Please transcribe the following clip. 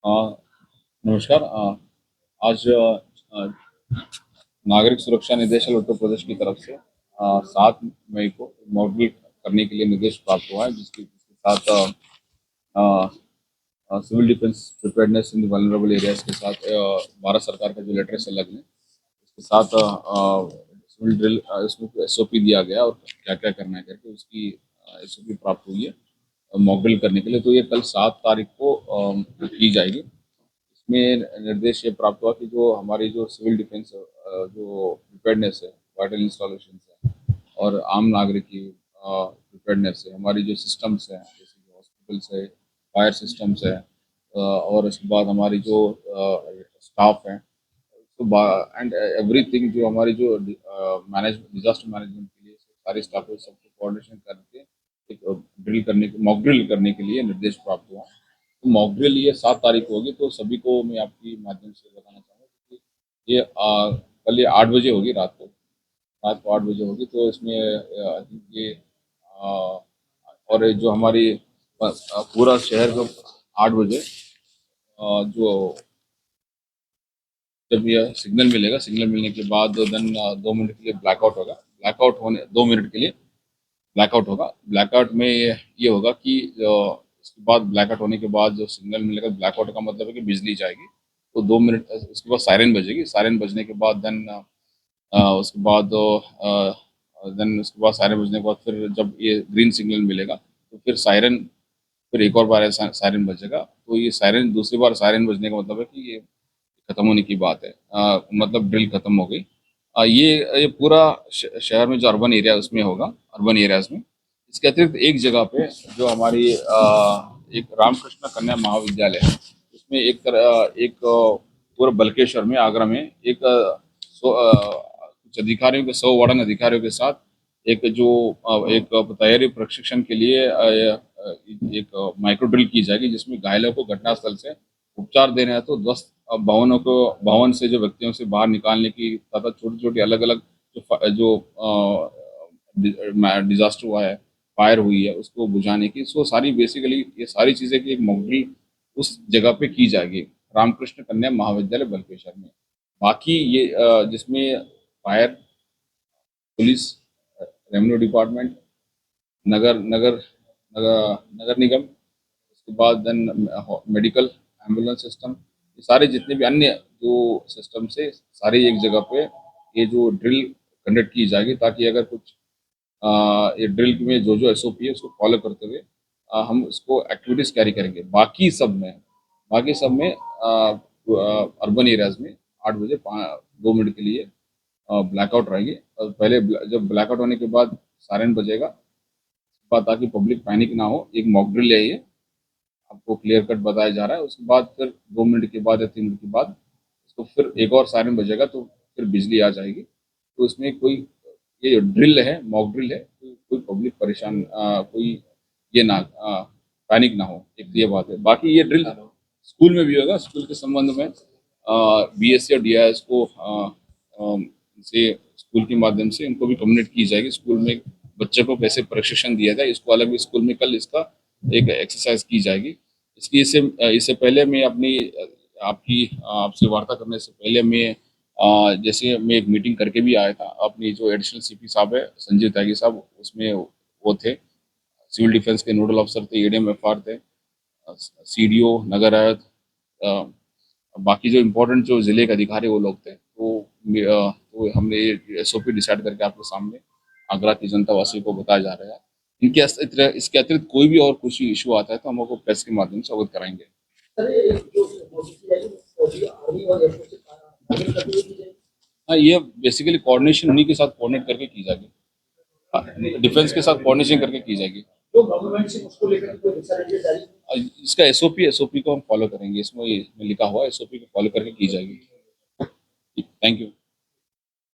हाँ, नमस्कार। आज नागरिक सुरक्षा निदेशालय उत्तर प्रदेश की तरफ से 7 मई को मॉकड्रिल करने के लिए निर्देश प्राप्त हुआ है, जिसके साथ सिविल डिफेंस प्रिपेयर्डनेस इन वल्नरेबल एरियाज के साथ भारत सरकार का जो लेटर से लगने उसके साथ सिविल ड्रिल इसमें एसओपी दिया गया और क्या क्या करना है करके उसकी एसओपी प्राप्त हुई है मॉक ड्रिल करने के लिए। तो ये कल 7 तारीख को की जाएगी। इसमें निर्देश ये प्राप्त हुआ कि जो हमारी जो सिविल डिफेंस जो प्रिपेयर्डनेस है, वाइटल इंस्टॉलेशन है और आम नागरिक की प्रिपेयर्डनेस है, हमारी जो सिस्टम्स हैं जैसे कि हॉस्पिटल्स है, फायर सिस्टम्स है, और उसके बाद हमारी जो स्टाफ है, तो एंड एवरीथिंग जो हमारी जो डिजास्टर मैनेजमेंट के लिए सारे स्टाफ है सबको कोऑर्डिनेशन करके एक ड्रिल करने के मॉक ड्रिल करने के लिए निर्देश प्राप्त हुआ। तो मॉक ड्रिल ये 7 तारीख को होगी। तो सभी को मैं आपकी माध्यम से बताना चाहूँगा कि ये कल ये 8 बजे होगी, रात को 8 बजे होगी। तो इसमें आई थिंक ये और ये जो हमारी पूरा शहर को 8 बजे जो जब ये सिग्नल मिलेगा, सिग्नल मिलने के बाद देन 2 मिनट के लिए ब्लैकआउट होगा। ब्लैकआउट होने 2 मिनट के लिए ब्लैकआउट होगा। ब्लैकआउट में ये होगा कि इसके बाद ब्लैकआउट होने के बाद जो सिग्नल मिलेगा, ब्लैकआउट का मतलब है कि बिजली जाएगी। तो 2 मिनट उसके बाद सायरन बजेगी। सायरन बजने के बाद देन उसके बाद देन उसके बाद सायरन बजने के बाद फिर जब ये ग्रीन सिग्नल मिलेगा तो फिर एक और बार सायरन बजेगा। तो ये सायरन दूसरी बार सायरन बजने का मतलब है कि ये खत्म होने की बात है। मतलब ड्रिल खत्म हो गई। ये पूरा शहर में जो अर्बन एरिया उसमें होगा, अर्बन एरियाज में। इसके अतिरिक्त एक जगह पे जो हमारी एक रामकृष्ण कन्या महाविद्यालय है, उसमें एक पूरा बल्केश्वर में, आगरा में एक कुछ अधिकारियों के 100 वार्डन अधिकारियों के साथ एक जो एक तैयारी प्रशिक्षण के लिए एक माइक्रो ड्रिल की जाएगी, जिसमें घायलों को घटनास्थल से उपचार देना है। तो 10 भवन से जो व्यक्तियों से बाहर निकालने की तथा छोटी छोटी अलग अलग जो डिजास्टर हुआ है, फायर हुई है, उसको बुझाने की, सो सारी बेसिकली ये सारी चीजें की एक मॉकड्रिल उस जगह पे की जाएगी, रामकृष्ण कन्या महाविद्यालय बल्केश्वर में। बाकी ये जिसमें फायर, पुलिस, रेवेन्यू डिपार्टमेंट, नगर नगर नगर नगर निगम, उसके बाद देन मेडिकल, एम्बुलेंस सिस्टम, ये सारे जितने भी अन्य जो सिस्टम से सारे एक जगह पे ये जो ड्रिल कंडक्ट की जाएगी, ताकि अगर कुछ ये ड्रिल में जो जो एसओपी है उसको फॉलो करते हुए हम उसको एक्टिविटीज कैरी करेंगे। बाकी सब में अर्बन एरियाज में 8 बजे 2 मिनट के लिए ब्लैकआउट रहेगी। और पहले जब ब्लैकआउट होने के बाद सायरन बजेगा, ताकि पब्लिक पैनिक ना हो। एक मॉक ड्रिल है ये, आपको क्लियर कट बताया जा रहा है। उसके बाद फिर 2 मिनट के बाद या 3 मिनट के बाद उसको फिर एक और सायरन बजेगा, तो फिर बिजली आ जाएगी। तो इसमें कोई ये ड्रिल है, मॉक ड्रिल है, कोई पब्लिक परेशान कोई ये ना पैनिक ना हो, एक तो ये बात है। बाकी ये ड्रिल स्कूल में भी होगा। स्कूल के संबंध में बीएससी और डीआईएस को से स्कूल के माध्यम से इनको भी कम्युनिकेट की जाएगी। स्कूल में बच्चे को कैसे प्रशिक्षण दिया जाए, इसको अलग भी स्कूल में कल इसका एक एक्सरसाइज की जाएगी। इसकी इससे पहले मैं आपसे वार्ता करने से पहले मैं जैसे मैं एक मीटिंग करके भी आया था। अपनी जो एडिशनल सीपी साहब है, संजीव त्यागी साहब, उसमें वो थे, सिविल डिफेंस के नोडल अफसर थे, एडीएम एफआर थे, सीडीओ नगर आयुक्त, बाकी जो इम्पोर्टेंट जो जिले के अधिकारी वो लोग थे। तो हमने ये एसओपी डिसाइड करके आपके सामने आगरा की जनता वासियों को बताया जा रहा है। इसके अतिरिक्त कोई भी और कुछ इशू आता है तो हम आपको प्रेस के माध्यम से अवगत कराएंगे। हाँ, ये बेसिकली कोऑर्डिनेशन उन्हीं के साथ कोऑर्डिनेट करके की जाएगी। हाँ, डिफेंस के साथ कोऑर्डिनेशन करके की जाएगी। तो गवर्नमेंट से उसको लेकर कोई दिशा निर्देश जारी, इसका एसओपी को हम फॉलो करेंगे। इसमें लिखा हुआ है, एसओपी को फॉलो करके की जाएगी। Thank you.